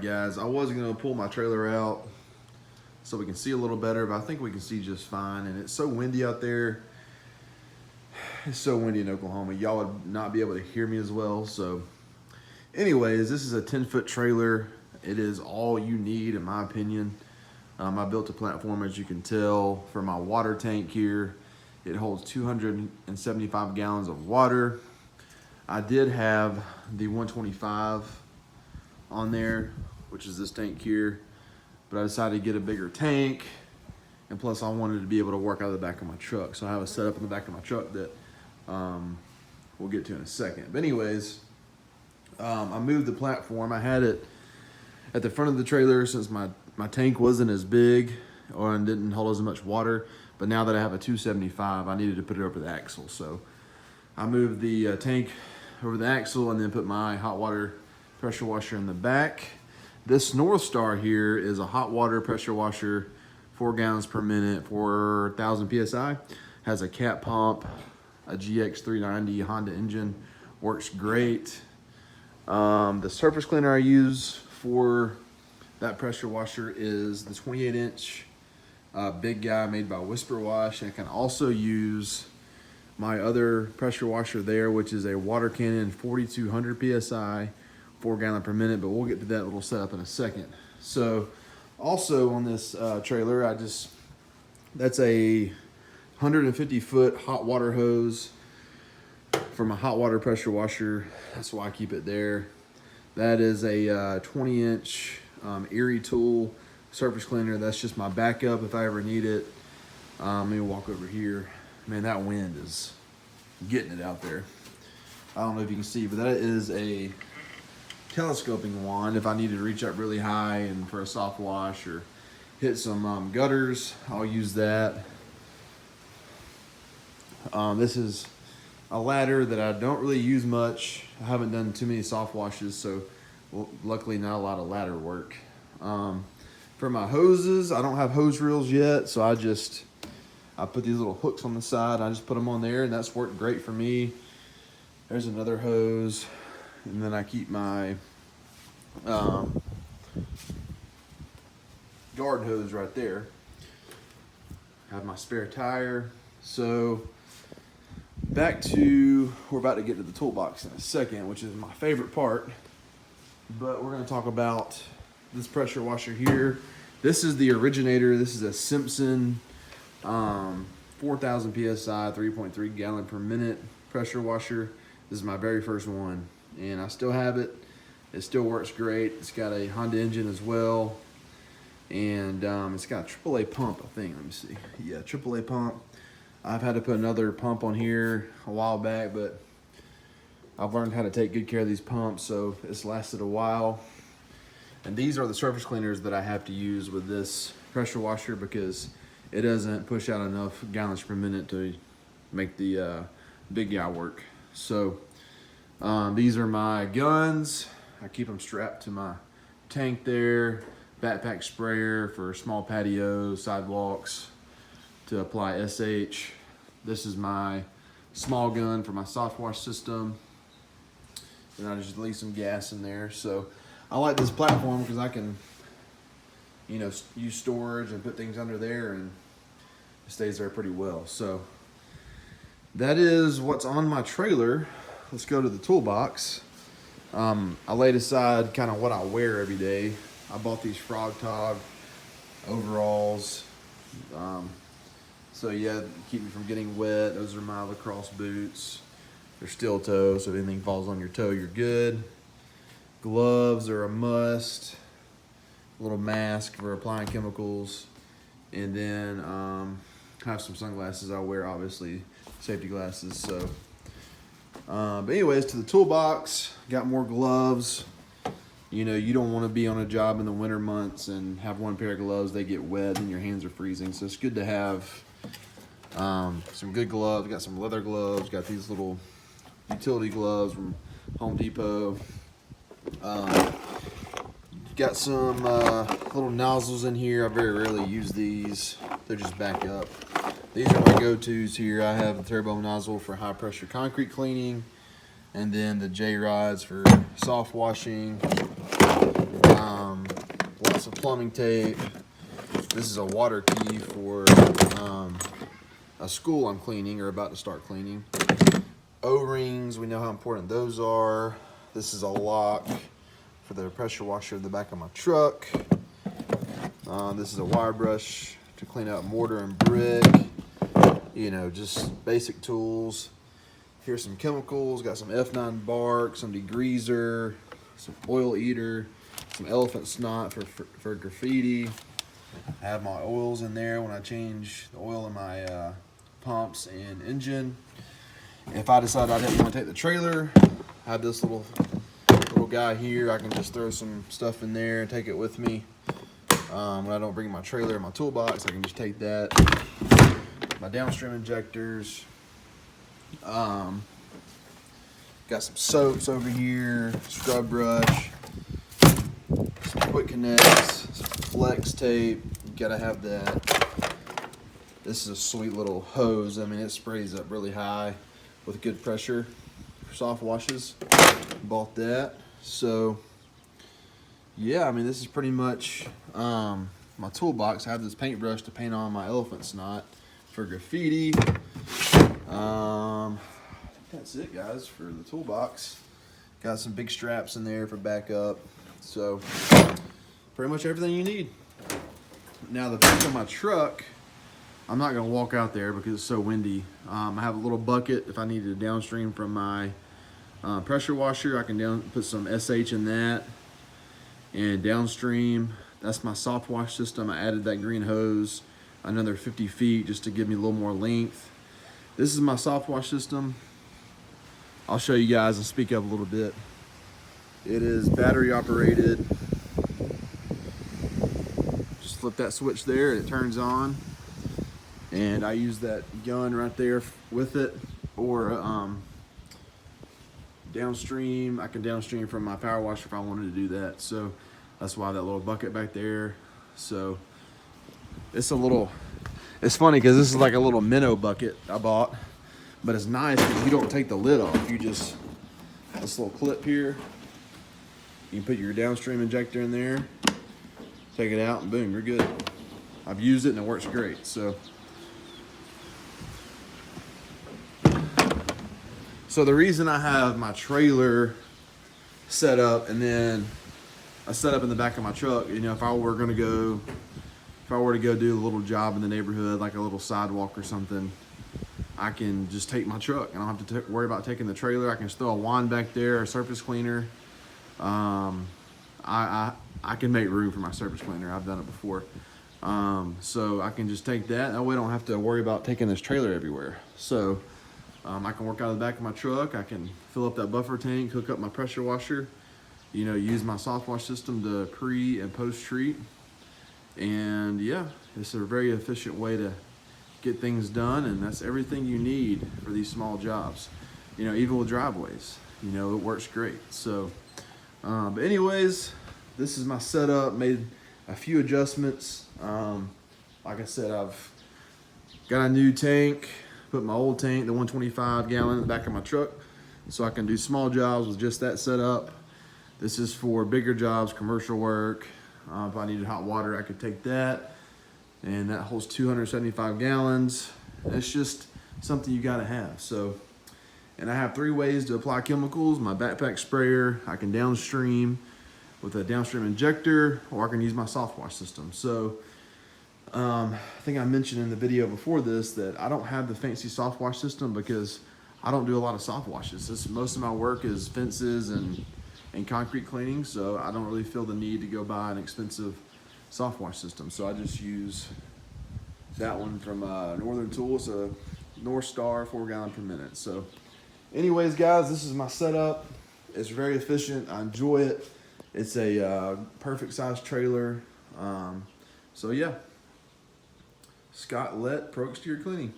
right, guys, I was gonna pull my trailer out so we can see a little better, but I think we can see just fine. And it's so windy out there. It's so windy in Oklahoma. Y'all would not be able to hear me as well. So anyways, this is a 10-foot trailer. It is all you need, in my opinion. I built a platform, as you can tell, for my water tank here. It holds 275 gallons of water. I did have the 125 on there, which is this tank here, but I decided to get a bigger tank, and plus I wanted to be able to work out of the back of my truck. So I have a setup in the back of my truck that we'll get to in a second. But anyways, I moved the platform. I had it at the front of the trailer since my tank wasn't as big or didn't hold as much water. But now that I have a 275, I needed to put it over the axle. So I moved the tank over the axle and then put my hot water pressure washer in the back. This North Star here is a hot water pressure washer, 4 gallons per minute, 4,000 PSI. Has a cat pump, a GX390 Honda engine, works great. The surface cleaner I use for that pressure washer is the 28-inch big guy made by Whisper Wash. I can also use my other pressure washer there, which is a Water Cannon 4200 PSI, 4 gallon per minute, but we'll get to that little setup in a second. So also on this trailer, that's a 150 foot hot water hose for my hot water pressure washer. That's why I keep it there. That is a 20-inch Erie Tool surface cleaner. That's just my backup if I ever need it. Let me walk over here. Man, that wind is getting it out there. I don't know if you can see, but that is a telescoping wand. If I needed to reach up really high and for a soft wash or hit some gutters, I'll use that. This is a ladder that I don't really use much. I haven't done too many soft washes, so luckily not a lot of ladder work. For my hoses, I don't have hose reels yet, so I put these little hooks on the side. I just put them on there, and that's worked great for me. There's another hose, and then I keep my garden hose right there. I have my spare tire. So back to, we're about to get to the toolbox in a second, which is my favorite part, but we're going to talk about this pressure washer here. This is the originator. This is a Simpson 4,000 PSI, 3.3 gallon per minute pressure washer. This is my very first one, and I still have it. It still works great. It's got a Honda engine as well, and it's got a AAA pump, I think. Let me see. Yeah, AAA pump. I've had to put another pump on here a while back, but I've learned how to take good care of these pumps, so it's lasted a while. And these are the surface cleaners that I have to use with this pressure washer because it doesn't push out enough gallons per minute to make the big guy work. So these are my guns. I keep them strapped to my tank there. Backpack sprayer for small patios, sidewalks to apply SH. This is my small gun for my soft wash system. And I just leave some gas in there. So I like this platform because I can, use storage and put things under there, and it stays there pretty well. So that is what's on my trailer. Let's go to the toolbox. I laid aside kind of what I wear every day. I bought these Frog Tog overalls. So yeah, keep me from getting wet. Those are my lacrosse boots. They're steel toe, so if anything falls on your toe, you're good. Gloves are a must. A little mask for applying chemicals. And then have some sunglasses I wear, obviously, safety glasses. So, but anyways, to the toolbox, got more gloves. You don't want to be on a job in the winter months and have one pair of gloves, they get wet and your hands are freezing. So it's good to have some good gloves. Got some leather gloves, got these little utility gloves from Home Depot. Got some little nozzles in here. I very rarely use these. They're just back up. These are my go-tos here. I have the turbo nozzle for high pressure concrete cleaning, and then the J-rods for soft washing. plumbing tape. This is a water key for a school I'm cleaning or about to start cleaning. O-rings, we know how important those are. This is a lock for the pressure washer in the back of my truck. This is a wire brush to clean out mortar and brick. You know, just basic tools. Here's some chemicals, got some F9 bark, some degreaser, some oil eater, some elephant snot for graffiti. I have my oils in there when I change the oil in my pumps and engine. If I decide I didn't want to take the trailer, I have this little guy here. I can just throw some stuff in there and take it with me. When I don't bring my trailer in my toolbox, I can just take that. My downstream injectors. Got some soaps over here, scrub brush, some quick connects, some flex tape. You gotta have that. This is a sweet little hose. I mean, it sprays up really high with good pressure for soft washes. Bought that. So yeah, I mean, this is pretty much my toolbox. I have this paintbrush to paint on my elephant snot for graffiti. I think that's it, guys, for the toolbox. Got some big straps in there for backup. So pretty much everything you need. Now the back of my truck, I'm not gonna walk out there because it's so windy. I have a little bucket if I need to downstream from my pressure washer. I can put some SH in that and downstream. That's my soft wash system. I added that green hose another 50 feet just to give me a little more length. This is my soft wash system. I'll show you guys and speak up a little bit. It is battery operated. Just flip that switch there and it turns on. And I use that gun right there with it, or downstream. I can downstream from my power washer if I wanted to do that. So that's why that little bucket back there. So it's funny because this is like a little minnow bucket I bought, but it's nice because you don't take the lid off. You just, this little clip here, you can put your downstream injector in there, take it out, and boom, you're good. I've used it and it works great. So the reason I have my trailer set up and then I set up in the back of my truck, you know, if I were to go do a little job in the neighborhood, like a little sidewalk or something, I can just take my truck. I don't have to worry about taking the trailer. I can just throw a wand back there, a surface cleaner. I can make room for my surface cleaner. I've done it before. So I can just take that. That way I don't have to worry about taking this trailer everywhere. So I can work out of the back of my truck. I can fill up that buffer tank, hook up my pressure washer, you know, use my soft wash system to pre and post treat. And yeah, it's a very efficient way to get things done, and that's everything you need for these small jobs. You know, even with driveways, you know, it works great. So, but anyways, this is my setup. Made a few adjustments. Like I said, I've got a new tank, put my old tank, the 125 gallon, in the back of my truck, so I can do small jobs with just that setup. This is for bigger jobs, commercial work. If I needed hot water, I could take that. And that holds 275 gallons. It's just something you gotta have. So, and I have 3 ways to apply chemicals. My backpack sprayer, I can downstream with a downstream injector, or I can use my soft wash system. So, I think I mentioned in the video before this that I don't have the fancy soft wash system because I don't do a lot of soft washes. Most of my work is fences and concrete cleaning, so I don't really feel the need to go buy an expensive soft wash system. So I just use that one from Northern Tool. It's a North Star 4 gallon per minute. So anyways, guys, this is my setup. It's very efficient. I enjoy it. It's a perfect size trailer. So yeah, Scott Lett, Pro Exterior Cleaning.